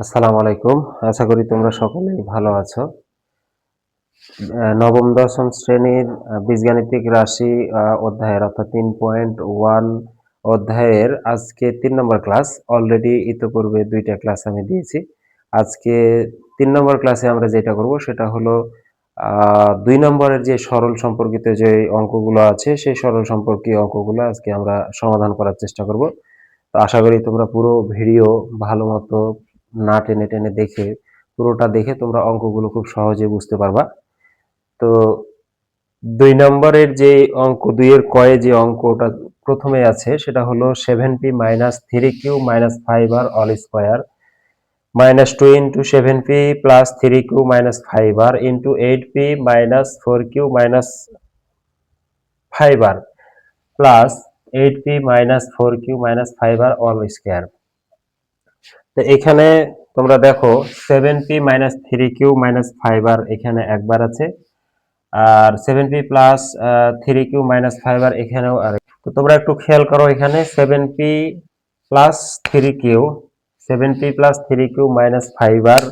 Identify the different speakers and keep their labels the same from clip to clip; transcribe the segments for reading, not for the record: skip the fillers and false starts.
Speaker 1: আসসালামু আলাইকুম। আশা করি তোমরা সকলেই ভালো আছো। নবম দশম শ্রেণীর বীজগাণিতিক রাশি অধ্যায়ের অর্থাৎ 3.1 অধ্যায়ের আজকে 3 নম্বর ক্লাস। অলরেডি ইতোপূর্বে 2টা ক্লাস আমি দিয়েছি। আজকে 3 নম্বর ক্লাসে আমরা যেটা করব সেটা হলো 2 নম্বরের যে সরল সম্পর্কিত যে অঙ্কগুলো আছে সেই সরল সম্পর্কীয় অঙ্কগুলো আজকে আমরা সমাধান করার চেষ্টা করব। তো আশা করি তোমরা পুরো ভিডিও ভালোমতো না টেনে টেনে দেখে পুরোটা দেখে তোমরা অঙ্কগুলো খুব সহজে বুঝতে পারবা। তো 2 নম্বরের যে অঙ্ক 2 এর কয়ে যে অঙ্কটা প্রথমে আছে সেটা হলো 7p - 3q - 5r all square -2 into 7p plus 3q minus 5r into 8p minus 4q minus 5r plus 8p minus 4q minus 5r all square। তো এখানে তোমরা দেখো 7p minus 3q minus 5r এখানে একবার আছে, আর 7p plus 3q minus 5r এখানেও আর। তো তোমরা একটু খেয়াল করো, এখানে 7p plus 3q 7p plus 3q minus 5r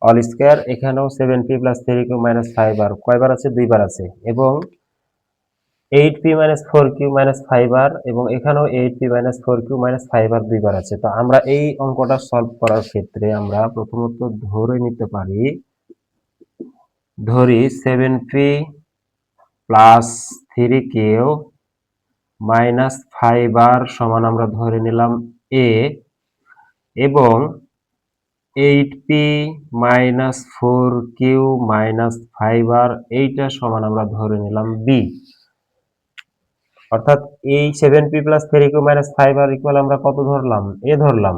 Speaker 1: all square, এখানেও 7p plus 3q minus 5r কয়বার আছে? দুইবার আছে। এবং 8p minus 4q minus 5r এবং এখানেও 8p minus 4q minus 5r দুইবার আছে। তো আমরা এই অঙ্কটা সলভ করার ক্ষেত্রে আমরা প্রথমত ধরে নিতে পারি, ধরি 7p plus 3q minus 5r সমান আমরা ধরে নিলাম a, এবং 8p minus 4q minus 5r এইটা সমান আমরা ধরে নিলাম b। অর্থাৎ এই 7p plus 3q minus 5r equal আমরা কত ধরলাম? a ধরলাম।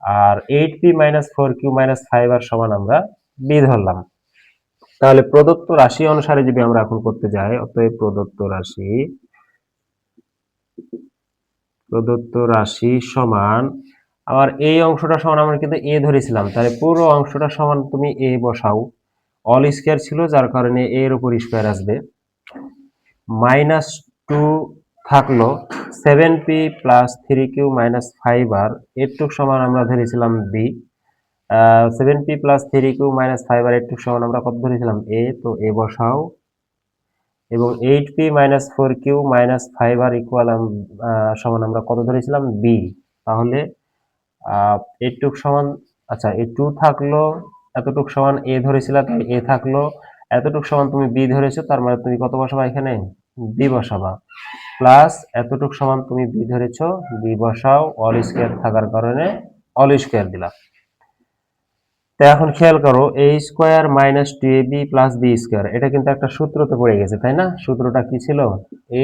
Speaker 1: আর 8p minus 4q minus 5r সমান আমরা b ধরলাম। তাহলে প্রদত্ত রাশি অনুসারে যদি আমরা এখন করতে যাই, অতএব প্রদত্ত রাশি সমান, আবার এই অংশটা সমান আমরা কিন্তু a ধরেছিলাম, তাহলে পুরো অংশটা সমান তুমি a বসাও। অল স্কয়ার ছিল যার কারণে a এর উপর স্কয়ার আসবে। -2 থাকলো 7p plus 3q minus 5r এরটুক সমান আমরা ধরেছিলাম b। 7p plus 3q minus 5r এরটুক সমান আমরা কত ধরেছিলাম? a, তো a বসাও। এবং 8p minus 4q minus 5r equal সমান আমরা কত ধরেছিলাম? b। তাহলে এটুক সমান, আচ্ছা এই 2 থাকলো, এতটুক সমান a ধরেছিলা, তাই a থাকলো, এতটুক সমান তুমি b ধরেছো, তার মানে তুমি কত বসাবা? এখানে b বসাবা। প্লাস এতটুক সমান তুমি b ধরেছো, b বসাও, অল স্কয়ার থাকার কারণে অল স্কয়ার দিলা। তো এখন খেয়াল করো, a square minus 2ab plus b square, এটা কিন্তু একটা সূত্রতে পড়ে গেছে, তাই না? সূত্রটা কি ছিল?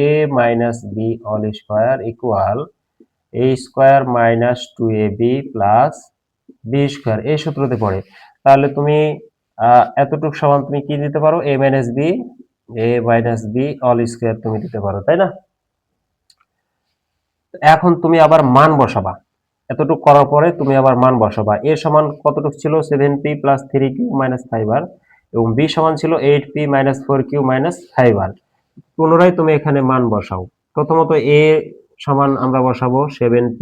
Speaker 1: a minus b all square equal a square minus 2ab plus b square, এই সূত্রতে পড়ে। তাহলে তুমি এতটুক সমান তুমি কি দিতে পারো? a minus b all square তুমি দিতে পারো, তাই না? এখন তুমি আবার মান বসাবা, এতটুকু করার পরে তুমি আবার মান বসাবা। a সমান কতটুকু ছিল? 7p plus 3q minus 5r, এবং b সমান ছিল 8p minus 4q minus 5r। পুনরায় তুমি এখানে মান বসাও। প্রথমত a সমান আমরা বসাবো 7p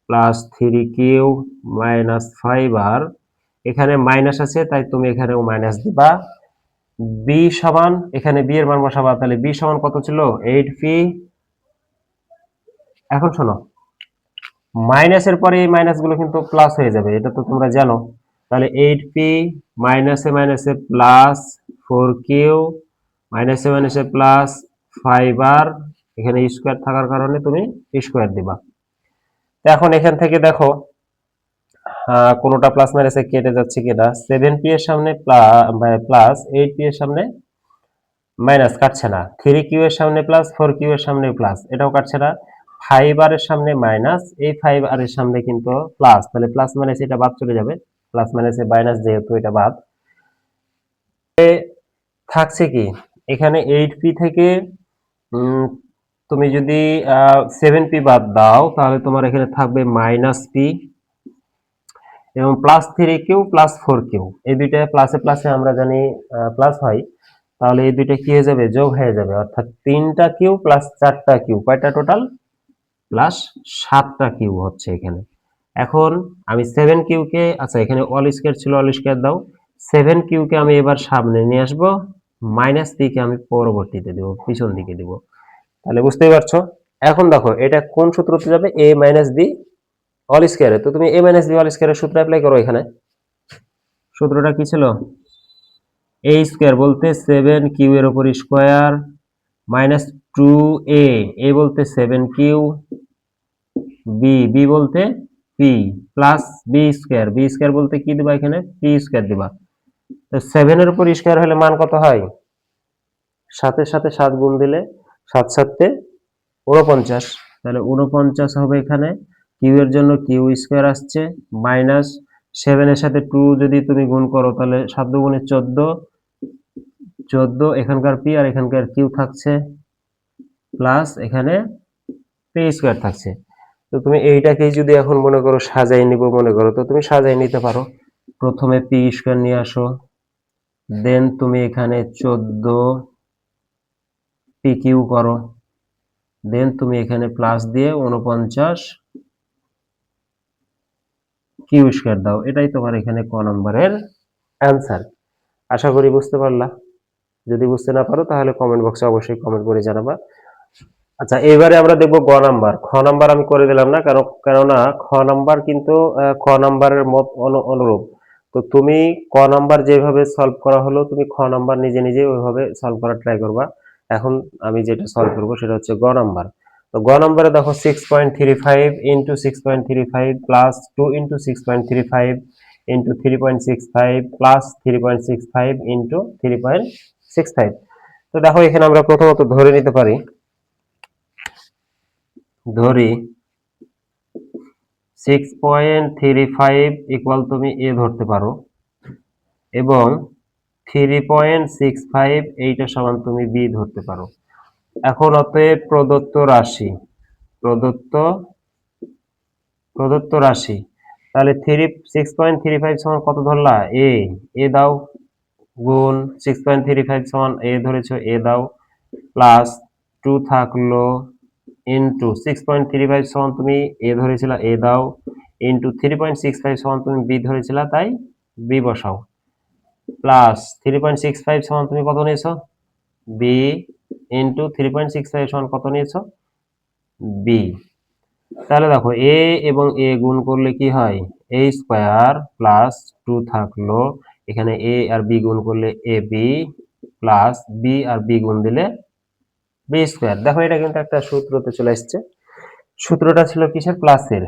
Speaker 1: plus 3q minus 5r, এখানে মাইনাস আছে তাই তুমি এখানেও মাইনাস দিবা। b সমান, এখানে b এর মান বসাবা, তাহলে b সমান কত ছিল? 8p। এখন শোনো, মাইনাসের পরে এই মাইনাসগুলো কিন্তু প্লাস হয়ে যাবে, এটা তো তোমরা জানো। তাহলে 8p মাইনাসে মাইনাসে প্লাস 4q মাইনাসে মাইনাসে প্লাস 5r, এখানে স্কয়ার থাকার কারণে তুমি স্কয়ার দিবা। তো এখন এখান থেকে দেখো কোনোটা প্লাস মাইনাসে কেটে যাচ্ছে কিনা। 7p এর সামনে প্লাস, 8p এর সামনে মাইনাস, কাটছে না। 3q এর সামনে প্লাস, 4q এর সামনে প্লাস, এটাও কাটছে না। 5r এর সামনে মাইনাস, এই 5r এর সামনে কিন্তু প্লাস, তাহলে প্লাস মাইনাস এটা বাদ চলে যাবে, প্লাস মাইনাসে মাইনাস যেহেতু এটা বাদ। থাকছে কি এখানে 8p থেকে তুমি যদি 7p বাদ দাও তাহলে তোমার এখানে থাকবে মাইনাস p, এবং প্লাস 3q প্লাস 4q, এই দুইটা প্লাসে প্লাসে আমরা জানি প্লাস হয়, তাহলে এই দুইটা কি হয়ে যাবে? যোগ হয়ে যাবে। অর্থাৎ 3টা কিউ প্লাস 4টা কিউ, কয়টা টোটাল? প্লাস 7টা কিউ হচ্ছে এখানে। এখন আমি 7q কে, আচ্ছা এখানে অল স্কয়ার ছিল, অল স্কয়ার দাও। 7q কে আমি এবার সামনে নিয়ে আসবো, -3 কে আমি পরবর্তীতে দেব, পিছন দিকে দেব। তাহলে বুঝতেই পারছো। এখন দেখো এটা কোন সূত্রতে যাবে, a - b অল স্কয়ারে। তো তুমি a - b অল স্কয়ারের সূত্র অ্যাপ্লাই করো এখানে। সূত্রটা কি ছিল? a স্কয়ার বলতে 7q এর উপর স্কয়ার মাইনাস 2a, a বলতে 7q, b বলতে p প্লাস b স্কয়ার বলতে কি দিবা এখানে, p স্কয়ার দিবা। তো 7 এর উপর স্কয়ার হলে মান কত হয়? 7 এর সাথে 7 গুণ দিলে 7 7 49, তাহলে 49 হবে এখানে। কিউ এর জন্য কিউ স্কয়ার আসছে, মাইনাস 7 এর সাথে 2 যদি তুমি গুণ করো তাহলে 7 দুগুণে 14, এখানকার পি আর এখানকার কিউ থাকছে, প্লাস এখানে পি স্কয়ার থাকছে। তো তুমি এইটাকেই যদি এখন মনে করো সাজাই নিব মনে করো, তো তুমি সাজাই নিতে পারো। প্রথমে পি স্কয়ার নিয়ে আসো, দেন তুমি এখানে 14 পি কিউ করো, দেন তুমি এখানে প্লাস দিয়ে 49 কিউ স্কয়ার দাও। এটাই তোমার এখানে ক নম্বরের অ্যান্সার। আশা করি বুঝতে পারলা। যদি বুঝতে না পারো তাহলে কমেন্ট বক্সে অবশ্যই কমেন্ট করে জানাবা। আচ্ছা এবারে আমরা দেখব গ নাম্বার। খ নাম্বার আমি করে দিলাম না, কেননা খ নাম্বার কিন্তু খ নাম্বারের মত অনুরূপ। তো তুমি ক নাম্বার যেভাবে সলভ করা হলো, তুমি খ নাম্বার নিজে নিজে ওইভাবে সলভ করার ট্রাই করবা। এখন আমি যেটা সলভ করব সেটা হচ্ছে গ নাম্বার। তো গ নাম্বারে দেখো 6.35 into 6.35 plus 2 into 6.35 into 3.65 plus 3.65 into 3.65। তো দেখো এখানে আমরা প্রথমত ধরে নিতে পারি, ধরি 6.35 ইকুয়াল তুমি এ ধরতে পারো, এবং 3.65 এইটা সমান তুমি বি ধরতে পারো। এখন অতএব প্রদত্ত রাশি, তাহলে 6.35 সমান কত ধরলা, এ দাও, গুণ 6.35 সমান এ ধরেছো, এ দাও, প্লাস 2 থাকলো, ইন্টু 6.35 সমান তুমি এ ধরেছিলা, এ দাও, ইন্টু 3.65 সমান তুমি বি ধরেছিলা, তাই বি বসাও, প্লাস 3.65 সমান তুমি কত নিয়েছো, বি, ইন্টু 3.65 সমান কত নিয়েছো, বি। তাহলে দেখো এ এবং এ গুণ করলে কি হয়, এ স্কয়ার প্লাস 2 থাকলো, এখানে এ আর বি গুণ করলে A B, plus B R B গুণ দিলে বি স্কয়ার। দেখো এটা কিন্তু একটা সূত্রতে চলে আসছে। সূত্রটা ছিল কিসের, প্লাসের,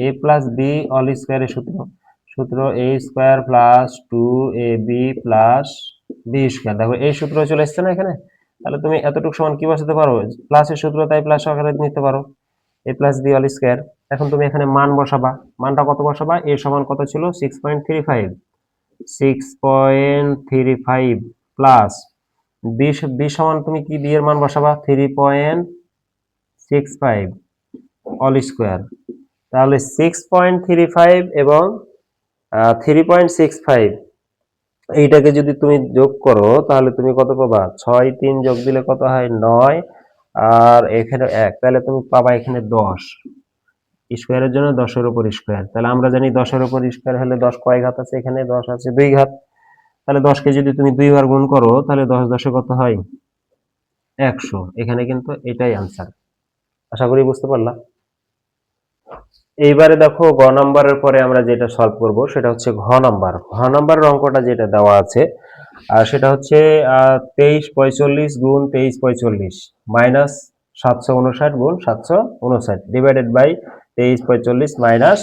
Speaker 1: এ প্লাস বি অল স্কয়ারের সূত্র a square plus 2ab plus b square. দেখো এই সূত্র চলে আসছে না এখানে। তাহলে তুমি এতটুকু সমান কি বসাতে পারো, প্লাসের সূত্র তাই প্লাস আকারে নিতে পারো, এ প্লাস বি অল স্কয়ার। এখন তুমি এখানে মান বসাবা, মানটা কত বসাবা, এ সমান কত ছিল 6.35 প্লাস বি সমান তুমি কি, বি এর মান বসাবা 3.65 অল স্কয়ার। তাহলে 6.35 এবং 3.65 এইটাকে যদি তুমি যোগ করো তাহলে তুমি কত পাবা, 6 3 যোগ দিলে কত হয় 9, আর এখানে 1, তাহলে তুমি পাবা এখানে 10। স্কয়ারের জন্য 10 এর উপর স্কয়ার, তাহলে আমরা জানি 10 এর উপর স্কয়ার হলে 10 কয় ঘাত আছে, এখানে 10 আছে 2 ঘাত। তাহলে 10 কে যদি তুমি 2 বার গুণ করো তাহলে 10 10 কত হয় 100। এখানে কিন্তু এটাই आंसर। আশা করি বুঝতে পারলা। এইবারে দেখো গ নাম্বারের পরে আমরা যেটা সলভ করব সেটা হচ্ছে ঘ নাম্বার। ঘ নাম্বারের অঙ্কটা যেটা দেওয়া আছে আর সেটা হচ্ছে 2345 গুণ 2345 মাইনাস 759 গুণ 759 ডিভাইডেড বাই 2345 মাইনাস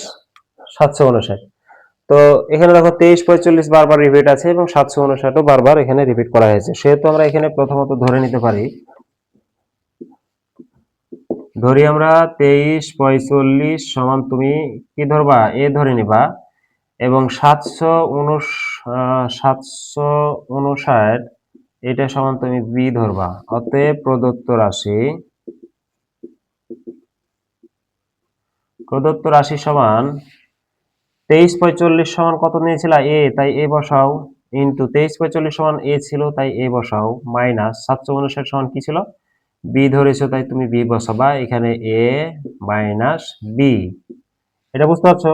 Speaker 1: 759। তো এখানে দেখো 2345 বারবার রিপিট আছে এবং 759ও বারবার এখানে রিপিট করা হয়েছে, সেহেতু আমরা এখানে প্রথমত ধরে নিতে পারি, ধরি আমরা 2345 সমান তুমি কি ধরবা, এ ধরে নিবা, এবং 759 এটা সমান তুমি বি ধরবা। অতএব প্রদত্ত রাশি সমান 2345 সমান কত নিয়েছিলা, এ, তাই এ বসাও, ইন্টু 2345 সমান এ ছিল তাই এ বসাও, মাইনাস 759 সমান কি ছিল, বি ধরেছো তাই তুমি বি বসাবা, এখানে এ মাইনাস বি। এটা বুঝতে পারছো?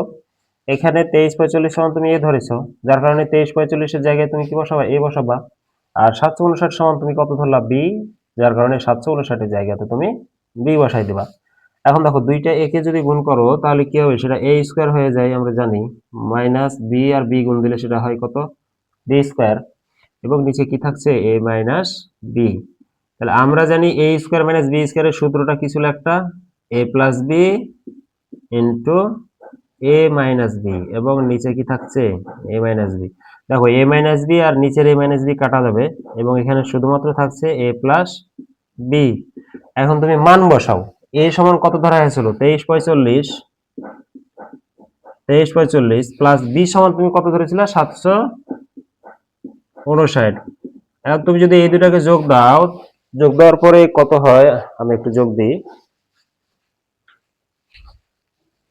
Speaker 1: এখানে 23 45 সমান তুমি এ ধরেছো, যার কারণে 23 45 এর জায়গায় তুমি কি বসাবা, এ বসাবা। আর 759 সমান তুমি কত ধরলা, বি, যার কারণে 759 এর জায়গাতে তুমি বি বসাই দিবা। এখন দেখো দুইটা একে যদি গুণ করো তাহলে কি হবে, সেটা এ স্কোয়ার হয়ে যায় আমরা জানি, মাইনাস বি আর বি গুণ দিলে সেটা হয় কত, বি স্কোয়ার, এবং নিচে কি থাকছে, এ মাইনাস বি। তাহলে আমরা জানি এ স্কোয়ার মাইনাস বি স্কোয়ারের সূত্রটা কি ছিল, একটা এ প্লাস বি ইন্টু এ মাইনাস বি, এবং নিচে কি থাকছে, এ মাইনাস বি। দেখো এ মাইনাস বি আর নিচের এ মাইনাস বি কাটা যাবে, এবং এখানে শুধুমাত্র থাকছে এ প্লাস বি। এখন তুমি মান বসাও, এ সমান কত ধরা হয়েছিল, 23 45 প্লাস বি সমান তুমি কত ধরেছিল, 759। এখন তুমি যদি এই দুটাকে যোগ দাও, যোগ দেওয়ার পরে কত হয়, আমি একটু যোগ দিই,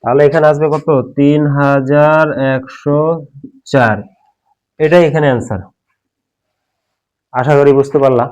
Speaker 1: তাহলে এখানে আসবে কত, 3104। এটাই এখানে অ্যান্সার। আশা করি বুঝতে পারলা।